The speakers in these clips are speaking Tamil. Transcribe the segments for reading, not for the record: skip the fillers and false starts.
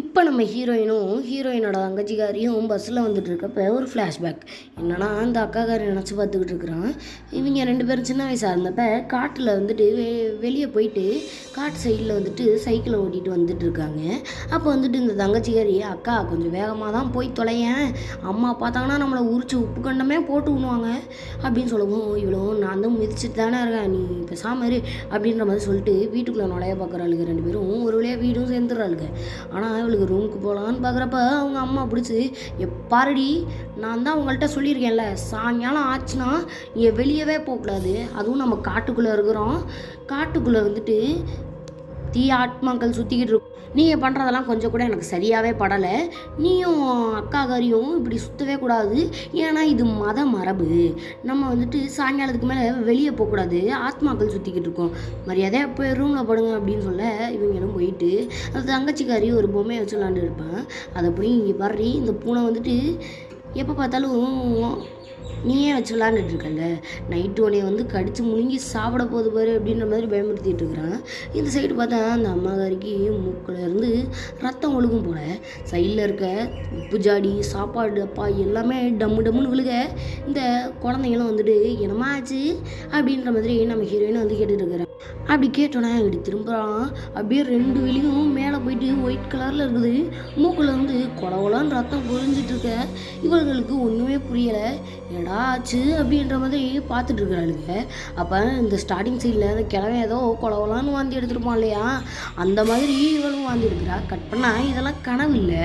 இப்போ நம்ம ஹீரோயினோட தங்கச்சிக்காரியும் பஸ்ஸில் வந்துட்டு இருக்கப்போ ஒரு ஃப்ளாஷ்பேக் என்னன்னா அந்த அக்காக்காரி நினச்சி பார்த்துக்கிட்டு இருக்கிறான். இவங்க 2 பேரும் சின்ன வயசாக இருந்தப்போ காட்டில் வந்துட்டு வெளியே போயிட்டு காட்டு சைடில் வந்துட்டு சைக்கிளை ஓட்டிகிட்டு வந்துட்டு இருக்காங்க. அப்போ வந்துட்டு இந்த தங்கச்சிக்காரி, அக்கா கொஞ்சம் வேகமாக தான் போய் தொலையேன், அம்மா பார்த்தாங்கன்னா நம்மளை உரிச்சு உப்பு கண்டமே போட்டு விடுவாங்க அப்படின்னு சொல்லவும், இவ்வளோ நான் தான் மிதிச்சுட்டு தானே இருக்கேன், நீ பேசாம இரு அப்படின்ற மாதிரி சொல்லிட்டு வீட்டுக்குள்ளே நுழைய பார்க்குறாளுங்க. 2 பேரும் ஒரு வழியாக வீடும் சேர்ந்துடுறாளுங்க. ஆனால் இவளுக்கு ரூமுக்கு போகலான்னு பார்க்குறப்ப அவங்க அம்மா பிடிச்சி, எப்பாரடி நான் தான் உங்கள்கிட்ட சொல்லியிருக்கேன்ல, சாயங்காலம் ஆச்சுன்னா இங்கே வெளியவே போகக்கூடாது, அதுவும் நம்ம காட்டுக்குள்ளே இருக்கிறோம், காட்டுக்குள்ளே வந்துட்டு தீய ஆத்மாக்கள் சுற்றிக்கிட்டு இருக்கும், நீங்கள் பண்ணுறதெல்லாம் கொஞ்சம் கூட எனக்கு சரியாகவே படலை, நீயும் அக்காக்காரியும் இப்படி சுற்றவே கூடாது, ஏன்னா இது மத மரபு, நம்ம வந்துட்டு சாயங்காலத்துக்கு மேலே வெளியே போகக்கூடாது, ஆத்மாக்கள் சுற்றிக்கிட்டு இருக்கோம், மரியாதையாக போய் ரூமில் படுங்க அப்படின்னு சொல்ல இவங்களும் போயிட்டு அந்த தங்கச்சிக்காரி ஒரு பொம்மையை வச்சு விளாண்டு இருப்பேன். அதை போய் இங்கே பாரு, இந்த பூனை வந்துட்டு எப்போ பார்த்தாலும் நீயே வச்சு விளாண்டுட்ருக்கல, நைட்டு உனையை வந்து கடித்து முழுங்கி சாப்பிட போகுது பாரு அப்படின்ற மாதிரி பயமுறுத்திட்டு இருக்கிறான். இந்த சைடு பார்த்தா அந்த அம்மாக்காரிக்கு மூக்கில் இருந்து ரத்தம் ஒழுகும் போல, சைடில் இருக்க உப்பு ஜாடி சாப்பாடு அப்பா எல்லாமே டம்மு டம்முன்னு விழுக இந்த குழந்தைங்களும் வந்துட்டு என்னமா ஆச்சு அப்படின்ற மாதிரி நம்ம ஹீரோயினை வந்து கேட்டுட்டு இருக்கிறான். அப்படி கேட்டோன்னே இப்படி திரும்புகிறான், அப்படியே 2 விழியும் மேலே போயிட்டு ஒயிட் கலரில் இருக்குது, மூக்கில் வந்து கொலவலான்னு ரத்தம் பொழிஞ்சிட்டு இருக்க இவர்களுக்கு ஒன்றுமே புரியலை, என்னடா ஆச்சு அப்படின்ற மாதிரி பார்த்துட்டு இருக்கிறாளுங்க. அப்போ இந்த ஸ்டார்டிங் சைடில் அந்த கிழமை ஏதோ கொலவலான்னு வாந்தி எடுத்துருப்பான் இல்லையா, அந்த மாதிரி இவளும் வாந்தி எடுக்கிறா. கட் பண்ணால் இதெல்லாம் கனவு இல்லை,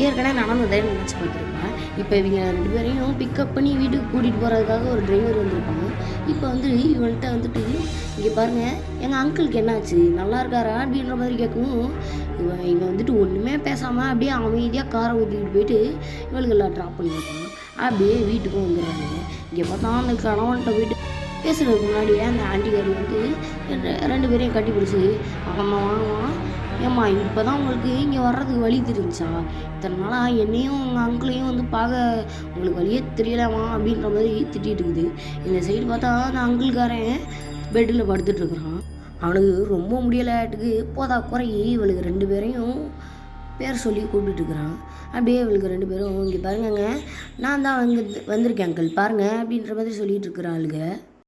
ஏற்கனவே நடந்ததை நினச்சி பார்த்துருப்பேன். இப்போ இவங்க 2 பேரையும் பிக்கப் பண்ணி வீட்டுக்கு கூட்டிகிட்டு போகிறதுக்காக ஒரு டிரைவர் வந்திருப்பாங்க. இப்போ வந்து இவன்கிட்ட வந்துட்டு, இங்கே பாருங்கள் எங்கள் அங்கிளுக்கு என்னாச்சு, நல்லா இருக்காரா அப்படின்ற மாதிரி கேட்கவும், இவன் வந்துட்டு ஒன்றுமே பேசாமல் அப்படியே அமைதியாக காரை ஊற்றிக்கிட்டு போயிட்டு இவளுக்கு எல்லாம் ட்ராப் பண்ணி வைப்பாங்க. அப்படியே வீட்டுக்கும் வந்துடுறாங்க. இங்கே பார்த்தா அந்த கணவன்கிட்ட போயிட்டு பேசுகிறதுக்கு முன்னாடியே அந்த ஆண்டிகாரி வந்து 2 பேரையும் கட்டி பிடிச்சி, வாங்கம்மா ஏம்மா இப்போ தான் உங்களுக்கு இங்கே வர்றதுக்கு வழி தெரிஞ்சா, இத்தனை நாளாக என்னையும் உங்கள் அங்கிளையும் வந்து பார்க்க உங்களுக்கு வழியே தெரியலாமா அப்படின்ற மாதிரி திட்டிகிட்டு இருக்குது. இந்த சைடு பார்த்தா அந்த அங்கிள்காரன் பெட்டில் படுத்துட்ருக்குறான். அவனுக்கு ரொம்ப முடியலாட்டுக்கு போதா குறையி இவளுக்கு 2 பேரையும் பேர் சொல்லி கூப்பிட்டுருக்குறான். அப்படியே இவளுக்கு 2 பேரும், இங்கே பாருங்கங்க நான் தான் வந்திருக்கேன் அங்கிள் பாருங்கள் அப்படின்ற மாதிரி சொல்லிகிட்டு இருக்கிறாளுங்க.